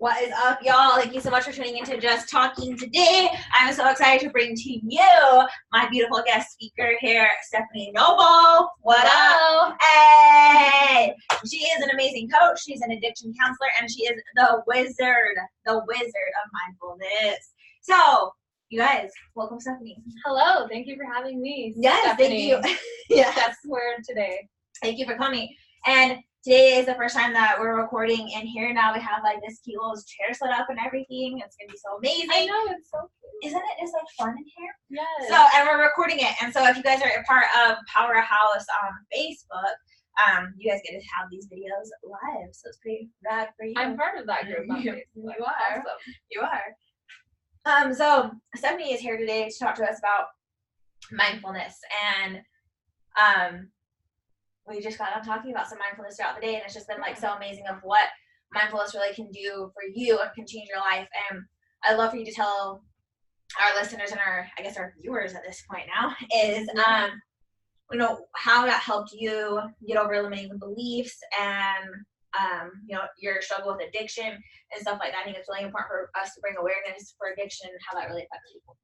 What is up, y'all? Thank you so much for tuning into Just Talking today. I'm so excited to bring to you my beautiful guest speaker here, Stephanie Noble. What up? Hey! She is an amazing coach. She's an addiction counselor, and she is the wizard of mindfulness. So, you guys, welcome, Stephanie. Hello. Thank you for having me. Yes, Stephanie. thank you. Yes. That's where today. Thank you for coming. And today is the first time that we're recording in here. Now we have like this cute little chair set up and everything. It's gonna be so amazing. I know, it's so cute. Isn't it just like fun in here? Yes. So, and we're recording it. And so if you guys are a part of Powerhouse on Facebook, you guys get to have these videos live. So it's pretty rad for you. I'm part of that group on Facebook. You are. Awesome. You are. So Stephanie is here today to talk to us about mindfulness, and we just got on talking about some mindfulness throughout the day, and it's just been like so amazing of what mindfulness really can do for you and can change your life. And I'd love for you to tell our listeners and our viewers at this point now is how that helped you get over limiting beliefs and your struggle with addiction and stuff like that. I think it's really important for us to bring awareness for addiction and how that really affects people.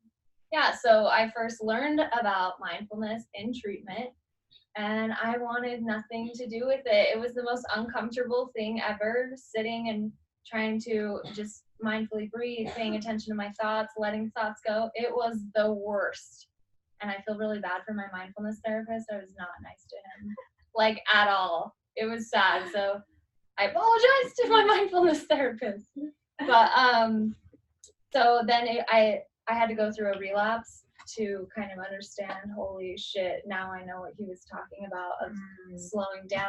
Yeah, so I first learned about mindfulness in treatment, and I wanted nothing to do with it. It was the most uncomfortable thing ever, sitting and trying to just mindfully breathe, paying attention to my thoughts, letting thoughts go. It was the worst. And I feel really bad for my mindfulness therapist. I was not nice to him, like at all. It was sad. So I apologize to my mindfulness therapist. But so then I had to go through a relapse to kind of understand, holy shit, now I know what he was talking about of slowing down.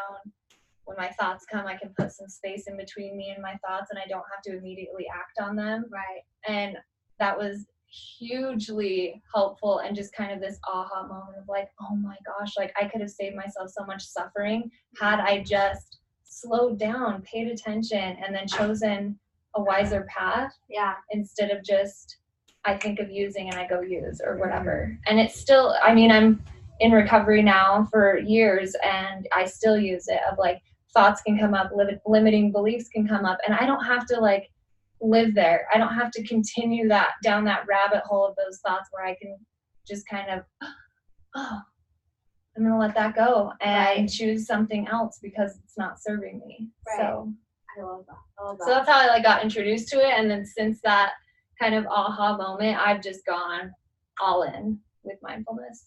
When my thoughts come, I can put some space in between me and my thoughts, and I don't have to immediately act on them. Right. And that was hugely helpful, and just kind of this aha moment of like, oh my gosh, like I could have saved myself so much suffering had I just slowed down, paid attention, and then chosen a wiser path. Yeah. Instead of just, I think of using and I go use or whatever. And it's still, I mean, I'm in recovery now for years, and I still use it of like thoughts can come up, limiting beliefs can come up, and I don't have to like live there. I don't have to continue that down that rabbit hole of those thoughts where I can just kind of, I'm going to let that go and choose something else because it's not serving me. Right. So I love that. So that's how I like got introduced to it. And then since that kind of aha moment, I've just gone all in with mindfulness.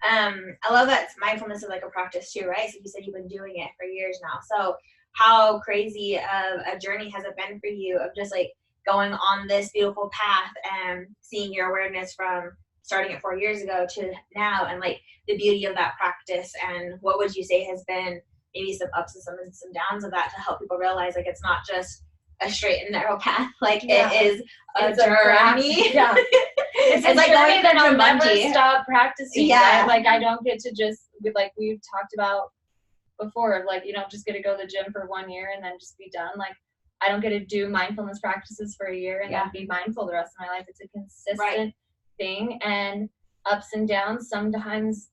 I love that mindfulness is like a practice too, right? So you said you've been doing it for years now. So how crazy of a journey has it been for you of just like going on this beautiful path and seeing your awareness from starting it 4 years ago to now, and like the beauty of that practice? And what would you say has been maybe some ups and some downs of that to help people realize like it's not just a straight and narrow path, like it is a journey. Yeah. It's like going that I'll never stop practicing. Yeah. Right? Like I don't get to just, like we've talked about before, like you don't just get to go to the gym for 1 year and then just be done. Like I don't get to do mindfulness practices for a year and then be mindful the rest of my life. It's a consistent thing, and ups and downs. Sometimes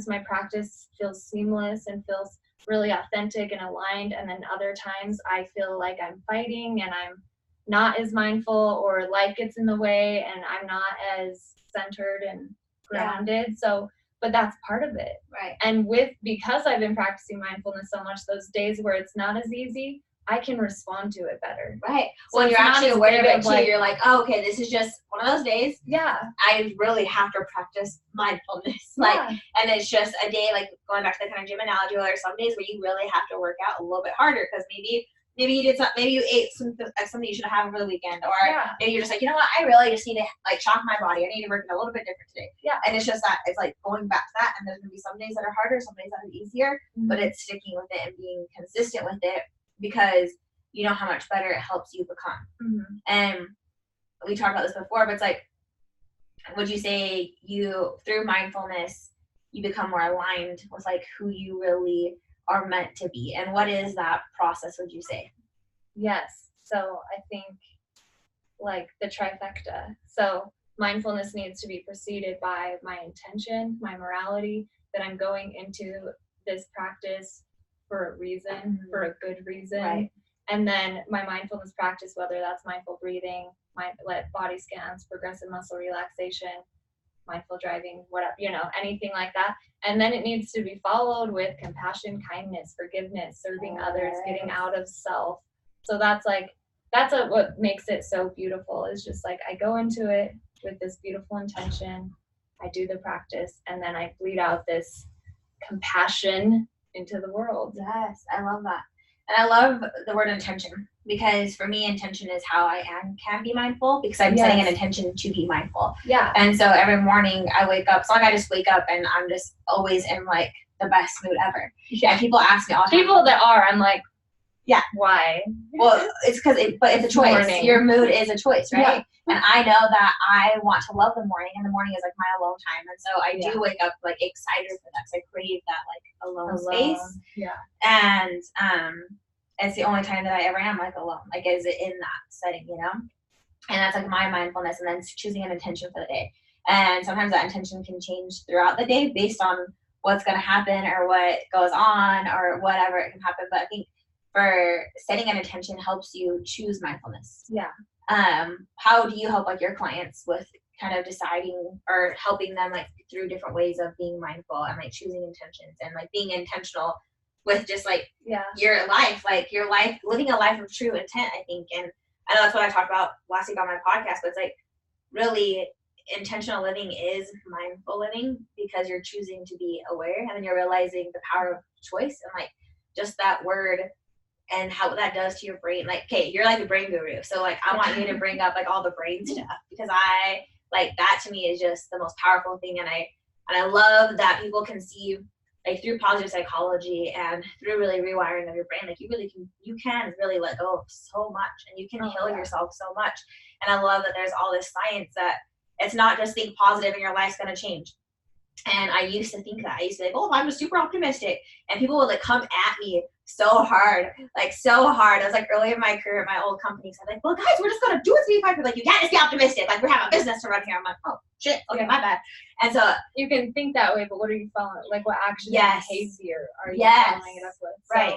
my practice feels seamless and feels really authentic and aligned, and then other times I feel like I'm fighting and I'm not as mindful, or life gets in the way and I'm not as centered and grounded. So but that's part of it. Right. And because I've been practicing mindfulness so much, those days where it's not as easy, I can respond to it better. Right. So when you're actually aware of it too, like, you're like, oh, okay, this is just one of those days. Yeah. I really have to practice mindfulness. And it's just a day, like going back to the kind of gym analogy, where there's some days where you really have to work out a little bit harder because maybe you did something, maybe you ate something you should have over the weekend, or maybe you're just like, you know what, I really just need to like shock my body. I need to work it a little bit different today. Yeah. And it's just that it's like going back to that, and there's gonna be some days that are harder, some days that are easier, but it's sticking with it and being consistent with it, because you know how much better it helps you become. And we talked about this before, but it's like, would you say you, through mindfulness, you become more aligned with like who you really are meant to be? And what is that process, would you say? Yes. So I think like the trifecta. So mindfulness needs to be preceded by my intention, my morality, that I'm going into this practice for a reason, for a good reason. Right. And then my mindfulness practice, whether that's mindful breathing, body scans, progressive muscle relaxation, mindful driving, whatever, anything like that. And then it needs to be followed with compassion, kindness, forgiveness, serving others, getting out of self. So that's what makes it so beautiful, is just like I go into it with this beautiful intention, I do the practice, and then I bleed out this compassion into the world. Yes, I love that. And I love the word intention, because for me, intention is how I can be mindful, because I'm setting an intention to be mindful. Yeah. And so every morning I wake up, it's not like I just wake up and I'm just always in like the best mood ever. Yeah. And people ask me all the time. People that are, I'm like, yeah, why? Well, it's because but it's a choice. Morning. Your mood is a choice, right? Yeah. And I know that I want to love the morning, and the morning is like my alone time. And so I do wake up like excited for that, because I crave that like alone space. Yeah. And it's the only time that I ever am like alone, like is in that setting, And that's like my mindfulness, and then choosing an intention for the day. And sometimes that intention can change throughout the day based on what's going to happen or what goes on or whatever it can happen. But I think for setting an intention helps you choose mindfulness. Yeah. How do you help like your clients with kind of deciding or helping them like through different ways of being mindful and like choosing intentions and like being intentional with just like your life, living a life of true intent, I think. And I know that's what I talked about last week on my podcast, but it's like really intentional living is mindful living, because you're choosing to be aware, and then you're realizing the power of choice, and like just that word and how that does to your brain. Like, okay, you're like a brain guru, so like I want you to bring up like all the brain stuff, because I like that. To me is just the most powerful thing. And I love that people can see like through positive psychology and through really rewiring of your brain, like you can really let go of so much, and you can heal yourself so much. And I love that there's all this science that it's not just think positive and your life's going to change. And I used to think that. I used to be like, oh, I'm super optimistic. And people would like come at me so hard. I was like early in my career at my old company. So I'm like, well, guys, we're just going to do it 3 5. Like, you can't just be optimistic. Like, we're having a business to run here. I'm like, oh, shit. Okay, my bad. And so you can think that way, but what are you following? Like, what action and behavior are you following it up with? So, right.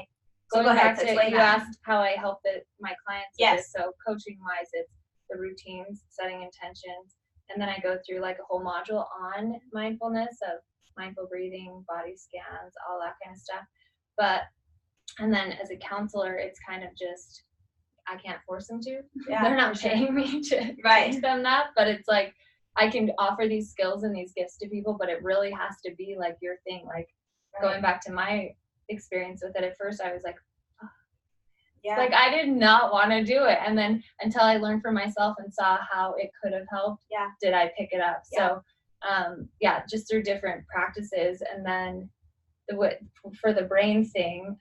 So going back to, you asked how I help my clients with this. So coaching-wise, it's the routines, setting intentions, and then I go through like a whole module on mindfulness of mindful breathing, body scans, all that kind of stuff. And then as a counselor, it's kind of just, I can't force them to. Yeah, they're not paying me to teach them that, but it's like I can offer these skills and these gifts to people, but it really has to be like your thing. Like going back to my experience with it, at first I was like, like I did not want to do it. And then until I learned for myself and saw how it could have helped, did I pick it up. So just through different practices. And then for the brain thing,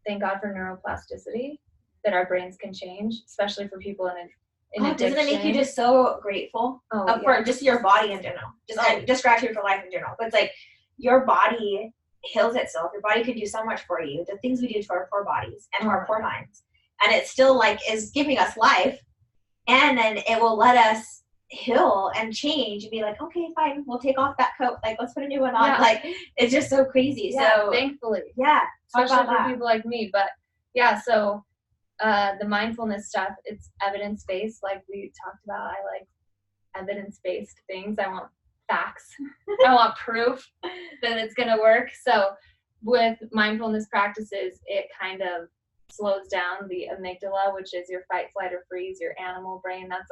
thank God for neuroplasticity, that our brains can change, especially for people in addiction. Doesn't it make you just so grateful for just your body in general? Just gratitude for life in general. But it's like your body heals itself. Your body can do so much for you. The things we do to our poor bodies and to our poor minds. And it still like is giving us life. And then it will let us heal and change and be like, okay, fine, we'll take off that coat. Like, let's put a new one on. Like, it's just so crazy. So thankfully. Yeah. Especially for people like me. But so the mindfulness stuff, it's evidence-based. Like we talked about, I like evidence-based things. I want facts. I want proof that it's going to work. So with mindfulness practices, it kind of slows down the amygdala, which is your fight, flight, or freeze, your animal brain. That's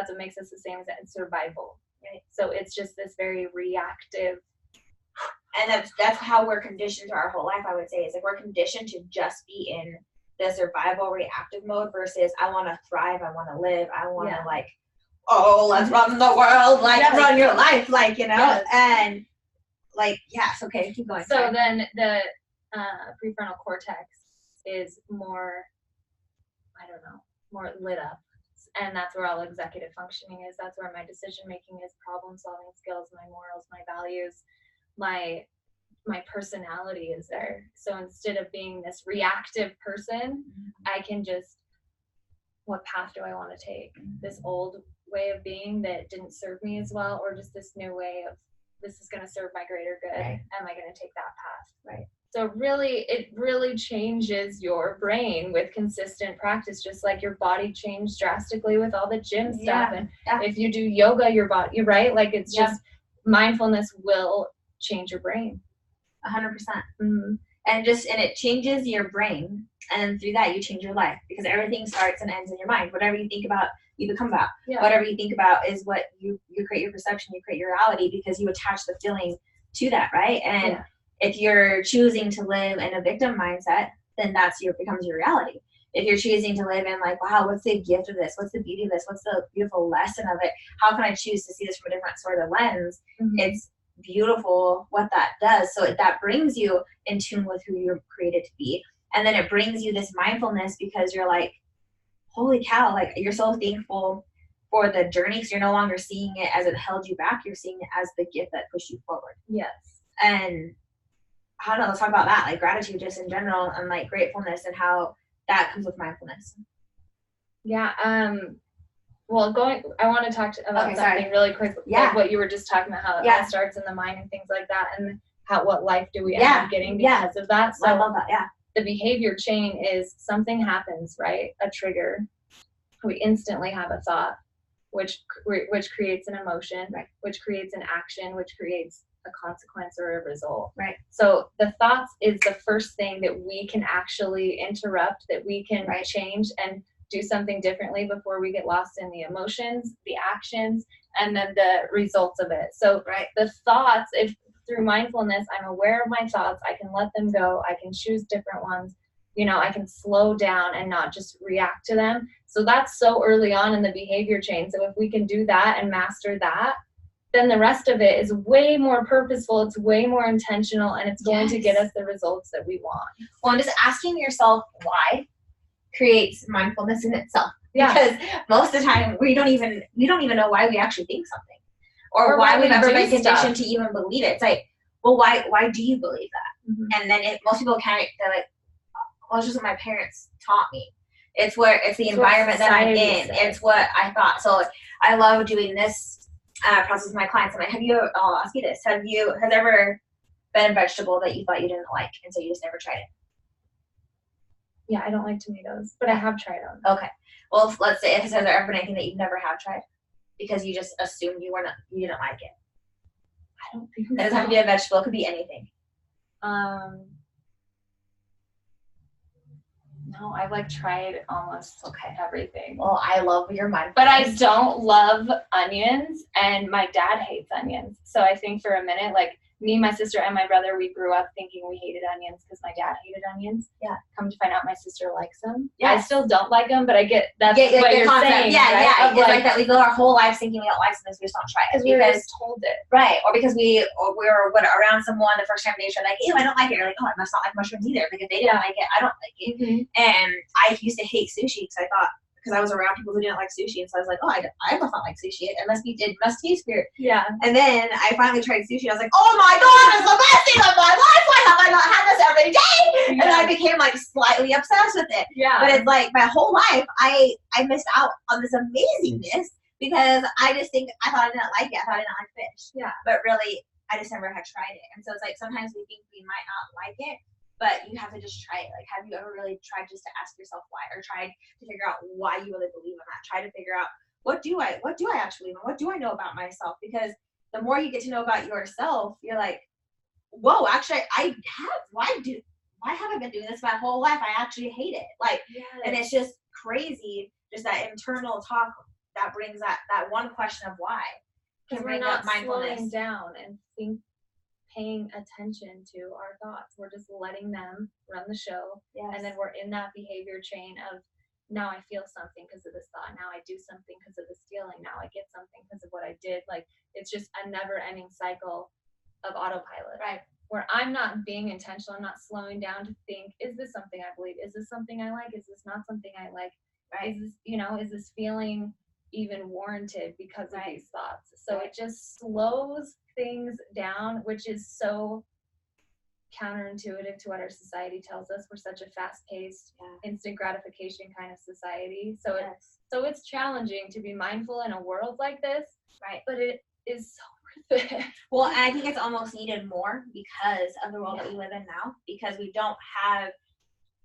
what makes us the same as survival. Right? So it's just this very reactive. And that's how we're conditioned to our whole life, I would say. Is like we're conditioned to just be in the survival reactive mode versus I want to thrive, I want to live, I want to like, oh, let's run the world, like run your life, like, and like, okay, keep going. So then the prefrontal cortex is more, I don't know, more lit up. And that's where all executive functioning is. That's where my decision making is, problem solving skills, my morals, my values, my personality is there. So instead of being this reactive person, I can just, what path do I want to take? This old way of being that didn't serve me as well, or just this new way of, this is going to serve my greater good. Right. Am I going to take that path? Right. So it really changes your brain with consistent practice, just like your body changed drastically with all the gym stuff. And if you do yoga, your body, right? Like it's just mindfulness will change your brain. 100%. Mm-hmm. And it changes your brain, and through that you change your life, because everything starts and ends in your mind. Whatever you think about, you become about. Whatever you think about is what you create your perception, you create your reality, because you attach the feeling to that, right? And if you're choosing to live in a victim mindset, then becomes your reality. If you're choosing to live in like, wow, what's the gift of this? What's the beauty of this? What's the beautiful lesson of it? How can I choose to see this from a different sort of lens? Mm-hmm. It's beautiful what that does. So that brings you in tune with who you're created to be. And then it brings you this mindfulness, because you're like, holy cow, like you're so thankful for the journey, because you're no longer seeing it as it held you back. You're seeing it as the gift that pushed you forward. Yes. And I don't know, let's talk about that, like gratitude just in general, and like gratefulness, and how that comes with mindfulness. Yeah. Well, I want to talk about something really quick, like what you were just talking about, how it all starts in the mind and things like that, and what life do we end up getting because of that. So I love that, the behavior chain is something happens, right? A trigger. We instantly have a thought, which creates an emotion, which creates an action, which creates a consequence or a result. Right. So the thoughts is the first thing that we can actually interrupt, that we can change and do something differently before we get lost in the emotions, the actions, and then the results of it. So the thoughts, if through mindfulness, I'm aware of my thoughts, I can let them go, I can choose different ones, I can slow down and not just react to them. So that's so early on in the behavior chain. So if we can do that and master that, then the rest of it is way more purposeful, it's way more intentional, and it's going to get us the results that we want. Well, and just asking yourself why creates mindfulness in itself. Because most of the time we don't even know why we actually think something, or why we've ever been conditioned to even believe it. It's like, well, why do you believe that? Mm-hmm. And then most people they're like, well, it's just what my parents taught me. It's the environment that I'm in. It's what I thought. So I love doing this process with my clients. I'm like, I'll ask you this. Has ever been a vegetable that you thought you didn't like, and so you just never tried it? Yeah, I don't like tomatoes, but I have tried them. Okay. Well, let's say, has there ever been anything that you never have tried because you just assumed you didn't like it? I don't think so. It doesn't have to be a vegetable. It could be anything. No, I've tried almost everything. Well, I love your mindfulness. But I don't love onions, and my dad hates onions. So I think for a minute, me, my sister, and my brother, we grew up thinking we hated onions because my dad hated onions. Yeah. Come to find out, my sister likes them. Yes. I still don't like them, but I get that's what you're saying. Yeah, right? Yeah. It's like that. We go our whole life thinking we don't like something, so we just don't try it. Because we were just told it. Right. Or because we were around someone the first time they were like, ew, I don't like it. You're like, oh, I must not like mushrooms either. Because if they didn't like it, I don't like it. Mm-hmm. And I used to hate sushi because I was around people who didn't like sushi, and so I was like, oh, I must not like sushi. It must taste weird. Yeah. And then I finally tried sushi. I was like, oh my god, it's the best thing of my life. Why have I not had this every day? Yeah. And I became slightly obsessed with it. Yeah. But it's like my whole life, I missed out on this amazingness because I thought I didn't like it. I thought I didn't like fish. Yeah. But really, I just never had tried it. And so it's like sometimes we think we might not like it, but you have to just try it. Have you ever really tried just to ask yourself why, or tried to figure out why you really believe in that? Try to figure out what do I actually believe in? What do I know about myself? Because the more you get to know about yourself, you're like, whoa, actually I have. Why have I been doing this my whole life? I actually hate it. Yes. And it's just crazy, just that internal talk that brings that one question of why can bring up mindfulness. Slowing down and paying attention to our thoughts. We're just letting them run the show. Yes. And then we're in that behavior chain of, now I feel something because of this thought. Now I do something because of this feeling. Now I get something because of what I did. It's just a never ending cycle of autopilot. Right. Where I'm not being intentional. I'm not slowing down to think, is this something I believe? Is this something I like? Is this not something I like? Right. Is this feeling even warranted because of these thoughts? So it just slows things down, which is so counterintuitive to what our society tells us. We're such a fast-paced, instant gratification kind of society. So it's challenging to be mindful in a world like this, right? But it is so worth it. Well, and I think it's almost needed more because of the world that we live in now, because we don't have,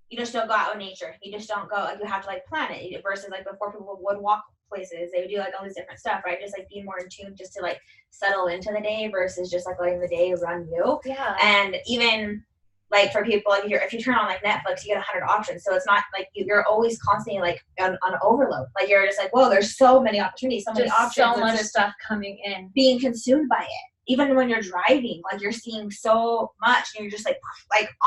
you just don't go out in nature. You just don't go, like, you have to like plan it versus like before people would walk places, they would do like all this different stuff, right? Just like be more in tune just to like settle into the day versus just like letting the day run you. Yeah. And even like for people, like if you turn on like Netflix, you get 100 options. So it's not like you're always constantly like on overload. Like you're just like, whoa, there's so many opportunities, so many options. So much stuff coming in. Being consumed by it. Even when you're driving, like you're seeing so much and you're just like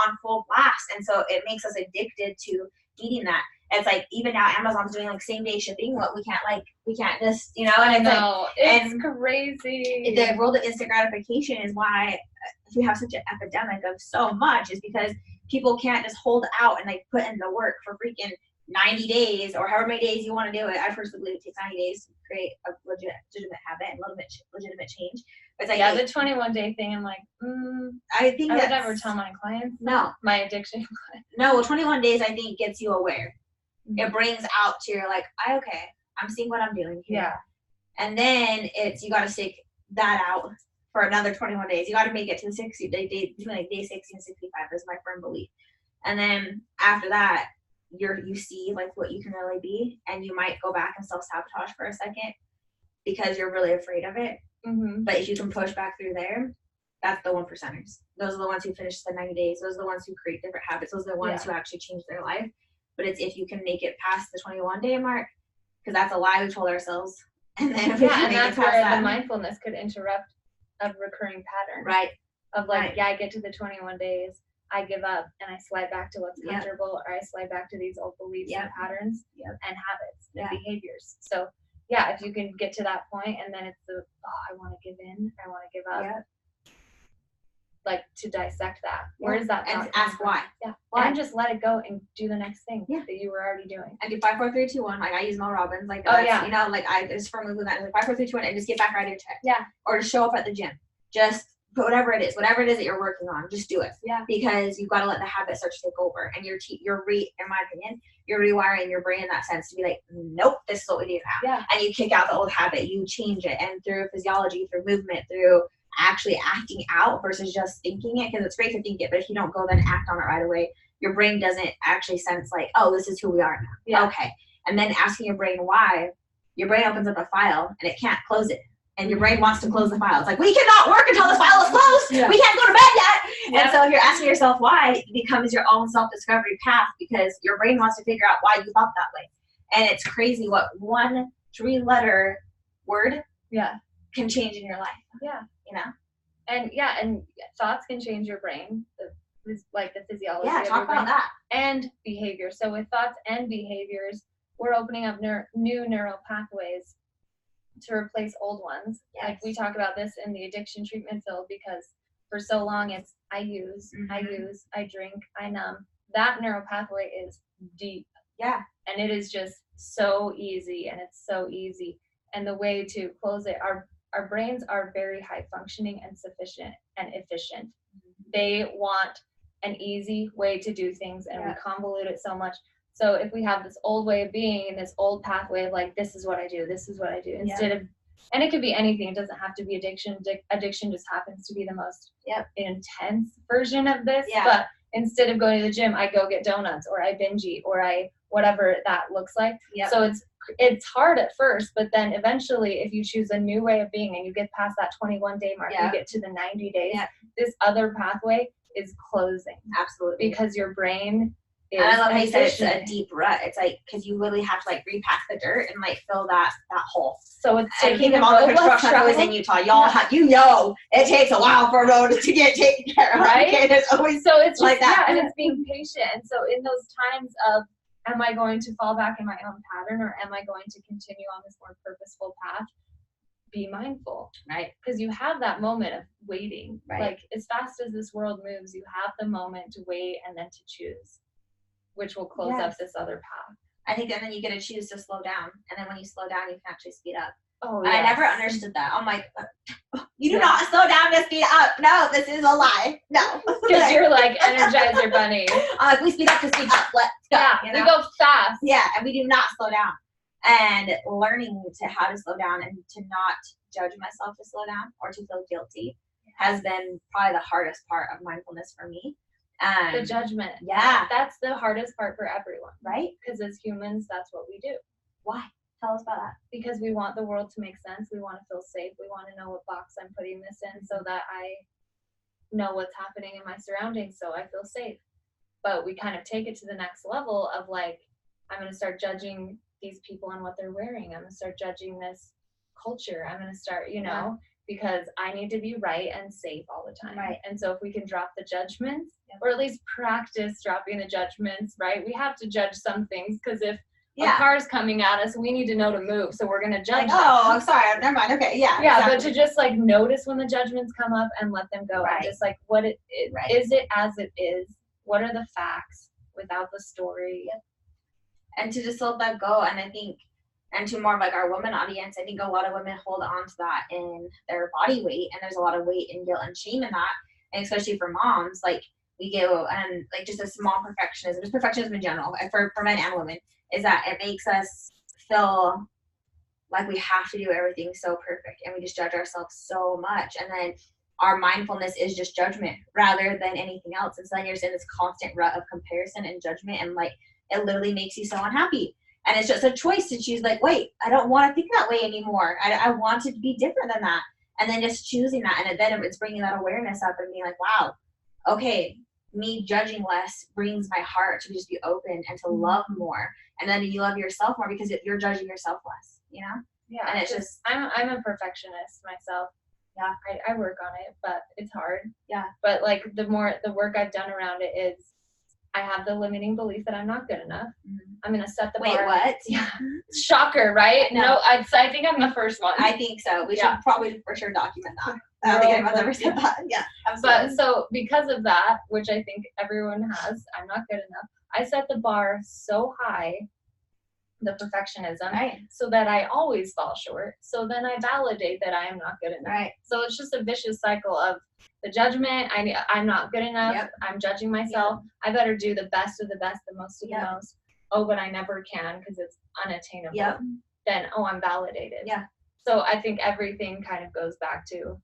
on full blast. And so it makes us addicted to needing that. It's like even now Amazon's doing like same day shipping. What we can't just, you know, and it's crazy. The world of instant gratification is why we have such an epidemic of so much, is because people can't just hold out and like put in the work for freaking 90 days or however many days you want to do it. I personally believe it takes 90 days to create a legitimate habit and legitimate change. But it's like, the 21-day thing, I'm like, I think I would never tell my clients. No. My addiction. No, well, 21 days I think gets you aware. Mm-hmm. It brings out to you're like, okay, I'm seeing what I'm doing here. Yeah. And then you got to stick that out for another 21 days. You got to make it to the 60 day, between like day 60 and 65 is my firm belief. And then after that, you see like what you can really be, and you might go back and self-sabotage for a second because you're really afraid of it. Mm-hmm. But if you can push back through there, that's the 1%ers. Those are the ones who finish the 90 days. Those are the ones who create different habits. Those are the ones who actually change their life. But it's if you can make it past the 21-day mark, because that's a lie we told ourselves. And then if we can and make that's it past where that, the mindfulness could interrupt a recurring pattern. Right. Of like, I get to the 21 days, I give up, and I slide back to what's comfortable, or I slide back to these old beliefs and patterns and habits and behaviors. So if you can get to that point, and then it's I want to give in, I want to give up. Like to dissect that. Where does that and ask why? Yeah. Why? And just let it go and do the next thing that you were already doing. And do 5, 4, 3, 2, 1. Like I use Mel Robbins. Like you know, like I just firmly believe that. Like 5, 4, 3, 2, 1, and just get back right into it. Yeah. Or to show up at the gym. Just put whatever it is that you're working on, just do it. Yeah. Because you've got to let the habit start to take over, and in my opinion, you're rewiring your brain in that sense to be like, nope, this is what we do now. Yeah. And you kick out the old habit, you change it, and through physiology, through movement, through actually acting out versus just thinking it, because it's great to think it, but if you don't go then act on it right away, your brain doesn't actually sense like, oh, this is who we are now. Yeah. Okay. And then asking your brain why, your brain opens up a file and it can't close it. And your brain wants to close the file. It's like, we cannot work until this file is closed. Yeah. We can't go to bed yet. Yeah. And so if you're asking yourself why, it becomes your own self-discovery path, because your brain wants to figure out why you thought that way. And it's crazy what one 3-letter word can change in your life. Yeah. You know? And thoughts can change your brain, like the physiology of talk your brain, about that. And behavior. So with thoughts and behaviors, we're opening up new neural pathways to replace old ones. Yes. Like we talk about this in the addiction treatment field, because for so long it's I use, I drink, I numb. That neural pathway is deep. Yeah. And it is just so easy, and it's so easy. And the way to close it, our brains are very high functioning and sufficient and efficient. They want an easy way to do things, and we convolute it so much. So if we have this old way of being and this old pathway of like, this is what I do, instead of, and it could be anything, it doesn't have to be addiction. Addiction just happens to be the most intense version of this. Yeah. But instead of going to the gym, I go get donuts, or I binge eat, or I whatever that looks like. Yep. So it's hard at first, but then eventually if you choose a new way of being and you get past that 21-day mark, you get to the 90 days, this other pathway is closing. Absolutely. Because your brain is, and I love how you said it's a deep rut. It's like, because you literally have to like repack the dirt and like fill that hole. So it's taking all the construction that was in Utah. Y'all it takes a while for a road to get taken care of. Right? It's always so it's like that. And it's being patient. And so in those times of, am I going to fall back in my own pattern, or am I going to continue on this more purposeful path? Be mindful, right? Because you have that moment of waiting. Right. Like as fast as this world moves, you have the moment to wait and then to choose, which will close up this other path. I think, and then you get to choose to slow down. And then when you slow down, you can actually speed up. Oh, yes. I never understood that. I'm like, you do not slow down to speed up. No, this is a lie. No. Because you're like Energizer Bunny. I'm like, we speed up to speed up. Let's go. Yeah, we go fast. Yeah, and we do not slow down. And learning to how to slow down and to not judge myself to slow down or to feel guilty has been probably the hardest part of mindfulness for me. The judgment. Yeah. That's the hardest part for everyone. Right? Because as humans, that's what we do. Why? Tell us about that. Because we want the world to make sense. We want to feel safe. We want to know what box I'm putting this in so that I know what's happening in my surroundings so I feel safe. But we kind of take it to the next level of like, I'm going to start judging these people on what they're wearing. I'm going to start judging this culture. I'm going to start, because I need to be right and safe all the time. Right. And so if we can drop the judgments, or at least practice dropping the judgments, right? We have to judge some things because if a car's coming at us, we need to know to move. So we're going to judge. I'm sorry. Never mind. Okay. Yeah. Yeah. Exactly. But to just like notice when the judgments come up and let them go. Right. And just like what it is. Right. Is it as it is? What are the facts without the story? And to just let that go. And I think, and to more of like our women audience, I think a lot of women hold on to that in their body weight. And there's a lot of weight and guilt and shame in that. And especially for moms, like we go and like just a small perfectionism, just perfectionism in general, for men and women, is that it makes us feel like we have to do everything so perfect. And we just judge ourselves so much. And then our mindfulness is just judgment rather than anything else. And so then you're in this constant rut of comparison and judgment. And like, it literally makes you so unhappy. And it's just a choice to choose like, wait, I don't want to think that way anymore. I want it to be different than that. And then just choosing that. And then it's bringing that awareness up and being like, wow, okay, me judging less brings my heart to just be open and to love more. And then you love yourself more because you're judging yourself less, Yeah. And it's just, I'm a perfectionist myself. Yeah. I work on it, but it's hard. Yeah. But like the work I've done around it is I have the limiting belief that I'm not good enough. Mm-hmm. I'm going to set the bar. Wait, what? Yeah. Shocker, right? No, I think I'm the first one. I think so. We should probably for sure document that. I don't think anyone's ever said that. Yeah, absolutely. But so because of that, which I think everyone has, I'm not good enough. I set the bar so high, the perfectionism, right, so that I always fall short. So then I validate that I am not good enough. Right. So it's just a vicious cycle of the judgment. I'm not good enough. Yep. I'm judging myself. Yep. I better do the best of the best, the most of yep. the most. Oh, but I never can because it's unattainable. Yep. Then, I'm validated. Yeah. So I think everything kind of goes back to,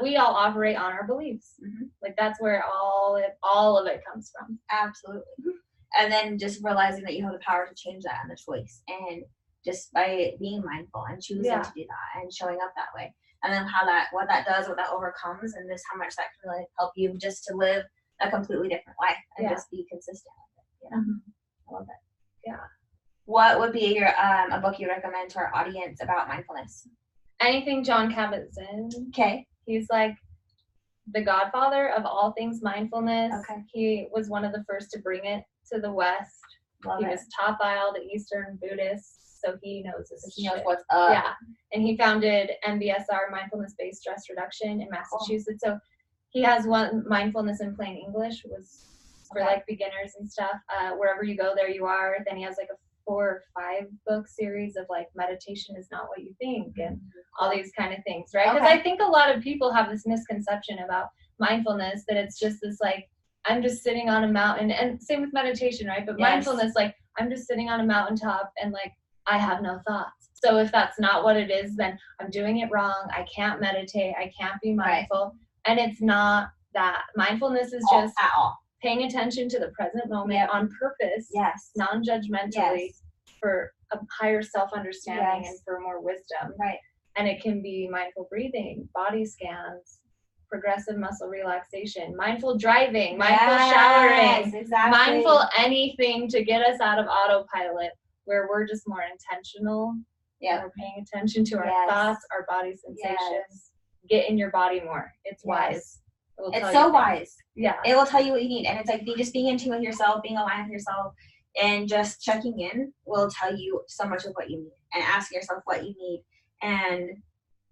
we all operate on our beliefs. Mm-hmm. Like that's where all of it comes from. Absolutely. And then just realizing that you have the power to change that and the choice. And just by being mindful and choosing to do that and showing up that way. And then what that does, what that overcomes, and just how much that can really help you just to live a completely different life and just be consistent with it. Mm-hmm. I love it. Yeah. What would be your a book you recommend to our audience about mindfulness? Anything Jon Kabat-Zinn. Okay. He's like the godfather of all things mindfulness. Okay. He was one of the first to bring it to the West. He was taught by all the Eastern Buddhists, so he knows this. He knows what's up. Yeah. And he founded MBSR, Mindfulness-Based Stress Reduction in Massachusetts. Cool. So he has one, Mindfulness in Plain English, was for like beginners and stuff. Wherever you go, there you are. Then he has like a 4 or 5 book series of like meditation is not what you think and all these kind of things, right? Because I think a lot of people have this misconception about mindfulness that it's just this like, I'm just sitting on a mountain, and same with meditation, right? But mindfulness, like I'm just sitting on a mountaintop and like I have no thoughts. So if that's not what it is, then I'm doing it wrong. I can't meditate. I can't be mindful. Right. And it's not that. Mindfulness is just at all. Paying attention to the present moment on purpose, non-judgmentally, for a higher self-understanding and for more wisdom. Right. And it can be mindful breathing, body scans, progressive muscle relaxation, mindful driving, mindful showering, mindful anything to get us out of autopilot where we're just more intentional. Yeah. We're paying attention to our thoughts, our body sensations. Get in your body more. It's wise. It's so wise. Yeah. It will tell you what you need. And it's like just being in tune with yourself, being aligned with yourself, and just checking in will tell you so much of what you need. And asking yourself what you need and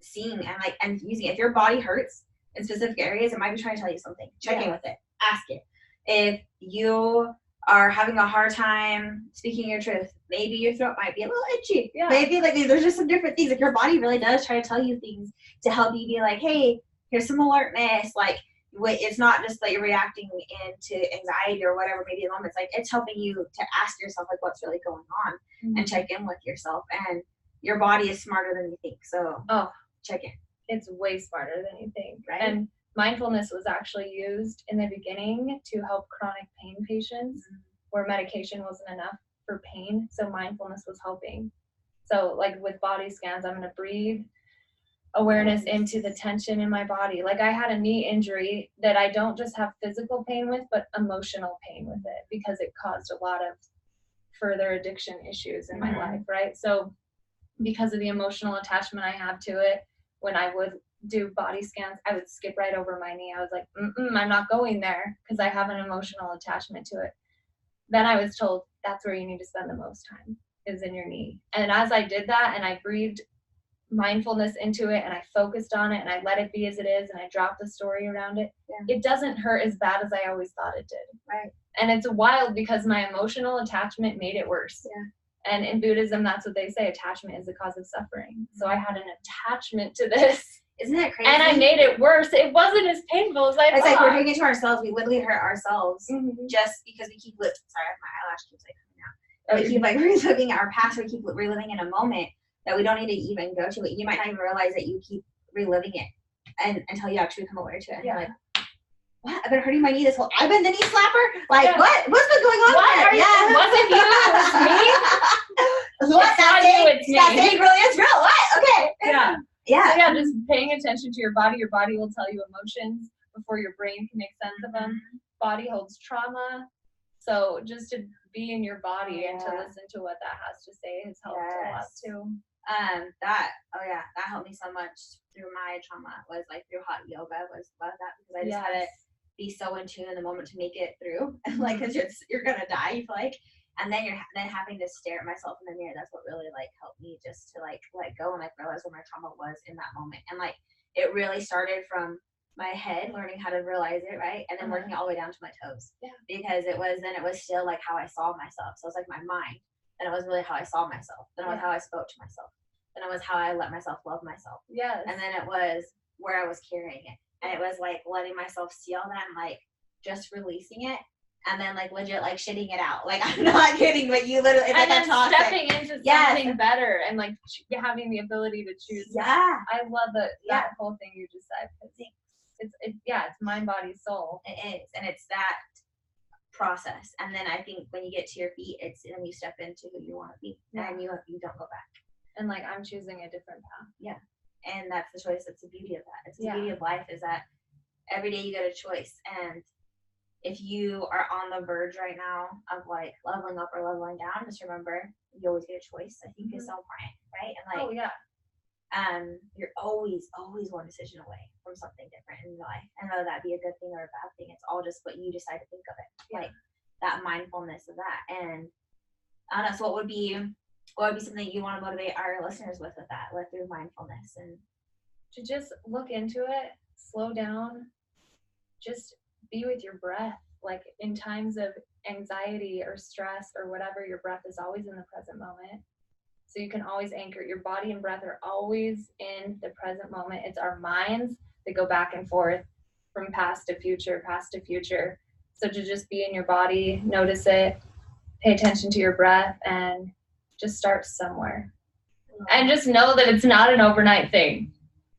seeing and using it. If your body hurts in specific areas, it might be trying to tell you something. Check in with it. Ask it. If you are having a hard time speaking your truth, maybe your throat might be a little itchy. Yeah. Maybe there's just some different things. Like your body really does try to tell you things to help you be like, hey, here's some alertness. Like, it's not just that you're reacting into anxiety or whatever maybe the moment. It's like it's helping you to ask yourself like what's really going on and check in with yourself. And your body is smarter than you think. So check in. It's way smarter than you think. Right. And mindfulness was actually used in the beginning to help chronic pain patients where medication wasn't enough for pain. So mindfulness was helping. So like with body scans, I'm going to breathe awareness into the tension in my body. Like I had a knee injury that I don't just have physical pain with, but emotional pain with it because it caused a lot of further addiction issues in my life, right? So because of the emotional attachment I have to it, when I would do body scans, I would skip right over my knee. I was like, I'm not going there because I have an emotional attachment to it. Then I was told that's where you need to spend the most time, is in your knee. And as I did that and I breathed mindfulness into it and I focused on it and I let it be as it is and I dropped the story around it, it doesn't hurt as bad as I always thought it did. Right. And it's wild because my emotional attachment made it worse. Yeah. And in Buddhism, that's what they say, attachment is the cause of suffering. So I had an attachment to this. Isn't that crazy? And I made it worse. It wasn't as painful as I thought. It's like we're doing it to ourselves. We literally hurt ourselves just because we keep sorry, my eyelash keeps like coming out. We keep like reliving our past. We keep reliving in a moment that we don't need to even go to it. You might not even realize that you keep reliving it until you actually become aware to it. And you're like, what? I've been hurting my knee this whole. I've been the knee slapper. Like what? What's been going on? What? There? It wasn't you. It was me. What? That thing really is real. What? Okay. Yeah. Yeah. So yeah, just paying attention to your body. Your body will tell you emotions before your brain can make sense of them. Body holds trauma. So just to be in your body and to listen to what that has to say has helped a lot too. That helped me so much through my trauma was like through hot yoga was love that because I just had to be so in tune in the moment to make it through. Like, cause you're gonna die, you feel like. And then having to stare at myself in the mirror. That's what really like helped me just to like let go and like realize what my trauma was in that moment. And like it really started from my head, learning how to realize it, right, and then working all the way down to my toes. Yeah. Because it was still like how I saw myself. So it's like my mind. Then it was really how I saw myself. Then it was how I spoke to myself. Then it was how I let myself love myself. Yes. And then it was where I was carrying it, and it was like letting myself see all that and like just releasing it. And then, like, legit, like, shitting it out. Like, I'm not kidding, but you literally, it's and like then a toxic. stepping into something better and, like, having the ability to choose. Yeah. I love that whole thing you just said. It's mind, body, soul. It is. And it's that process. And then I think when you get to your feet, then you step into who you want to be. Yeah. And you don't go back. And, like, I'm choosing a different path. Yeah. And that's the choice. That's the beauty of that. It's the beauty of life is that every day you get a choice. And if you are on the verge right now of like leveling up or leveling down, just remember you always get a choice. I think is so important, right? And like, you're always one decision away from something different in your life. And whether that be a good thing or a bad thing, it's all just what you decide to think of it. Like that mindfulness of that. And I don't know. So what would be something you want to motivate our listeners with that, with through mindfulness and to just look into it, slow down, just be with your breath. Like in times of anxiety or stress or whatever, your breath is always in the present moment. So you can always anchor. Your body and breath are always in the present moment. It's our minds that go back and forth from past to future. So to just be in your body, notice it, pay attention to your breath, and just start somewhere. And just know that it's not an overnight thing.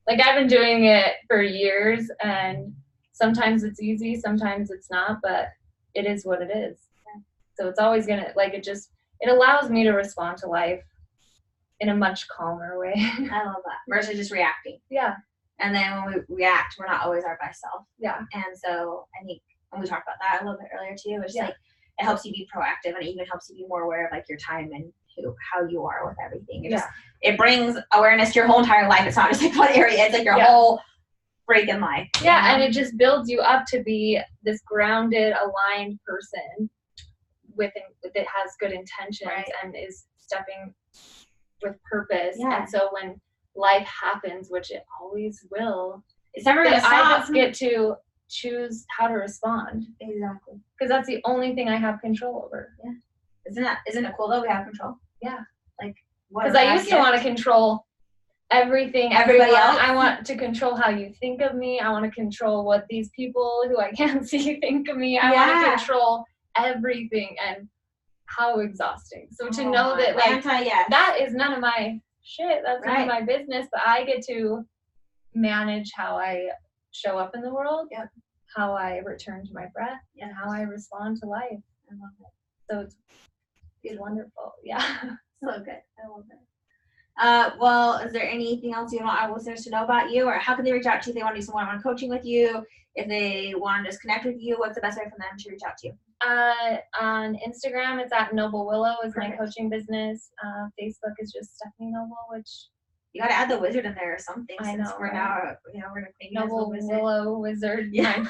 Like I've been doing it for years, and sometimes it's easy, sometimes it's not, but it is what it is. Yeah. So it's always gonna, like, it allows me to respond to life in a much calmer way. I love that. Versus just reacting. Yeah. And then when we react, we're not always our best self. Yeah. And so I think when we talked about that a little bit earlier too, it's like it helps you be proactive and it even helps you be more aware of like your time and how you are with everything. It brings awareness to your whole entire life. It's not just like one area, it's like your whole freaking life. Yeah, and it just builds you up to be this grounded, aligned person with it has good intentions and is stepping with purpose. Yeah. And so when life happens, which it always will, it's never gonna stop. I just get to choose how to respond. Exactly. Because that's the only thing I have control over. Yeah. Isn't it cool that we have control? Yeah. Like because I used to want to control everything, everybody else. I want to control how you think of me. I want to control what these people who I can't see think of me. I want to control everything, and how exhausting. So to know that like that is none of my shit, that's none of my business, but I get to manage how I show up in the world, how I return to my breath, and how I respond to life. I love it. So it's wonderful. Yeah. So good. I love it. Well, is there anything else you want our listeners to know about you, or how can they reach out to you if they want to do some one-on-one coaching with you? If they want to just connect with you, what's the best way for them to reach out to you? On Instagram, it's at Noble Willow is my coaching business. Facebook is just Stephanie Noble, which you got to add the wizard in there or something. I since know, we're right? now, we're gonna claim Noble Willow Wizard. Yeah.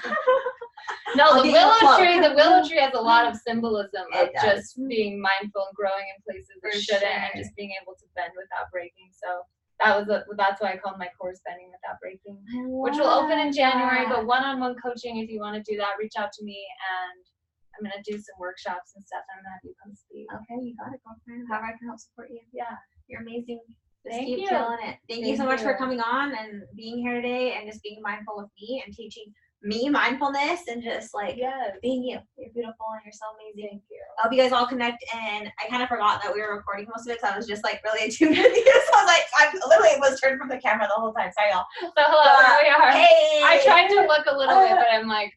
No, the willow tree has a lot of symbolism of just being mindful and growing in places that shouldn't, and just being able to bend without breaking. So that's why I called my course Bending Without Breaking, which will open in January. But one-on-one coaching, if you want to do that, reach out to me, and I'm gonna do some workshops and stuff. I'm gonna have you come speak. Okay, you got it, girlfriend. However I can help support you. Yeah, you're amazing. Just Thank keep you. killing it. Thank you so much for coming on and being here today and just being mindful with me and teaching me mindfulness and just like being you. You're beautiful and you're so amazing. Thank you. I hope you guys all connect, and I kind of forgot that we were recording most of it, so I was just like really attuned with you. So I was like, I literally was turned from the camera the whole time. Sorry, y'all. So hello, here we are. Hey. I tried to look a little bit, but I'm like,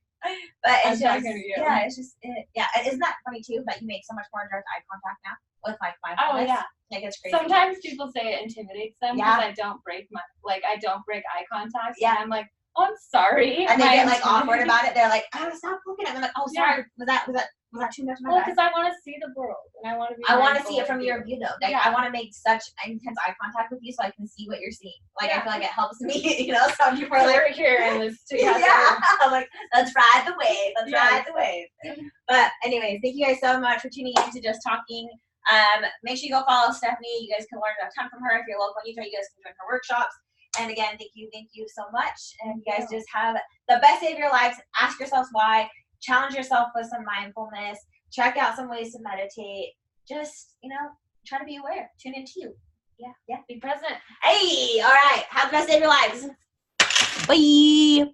but it's I'm just, it's just, isn't that funny too that you make so much more direct eye contact now with like mindfulness? Oh yeah. Like it's crazy. Sometimes people say it intimidates them because I don't break eye contact. Yeah. And I'm like, oh, I'm sorry. And they get like awkward about it. They're like, oh, stop looking at me. I'm like, oh, sorry. Was that too much? Well, because I want to see the world and I want to be. I want to see it from your view though. Like I want to make such intense eye contact with you so I can see what you're seeing. Like I feel like it helps me, So people are like, we're here in this together. Yeah. I'm like, let's ride the wave. Let's ride the wave. But anyways, thank you guys so much for tuning in to Just Talking. Make sure you go follow Stephanie. You guys can learn a ton from her. If you're local in Utah, you guys can join her workshops. And again, thank you so much. And you guys just have the best day of your lives. Ask yourselves why. Challenge yourself with some mindfulness. Check out some ways to meditate. Just, try to be aware. Tune into you. Yeah. Be present. Hey, all right. Have the best day of your lives. Bye.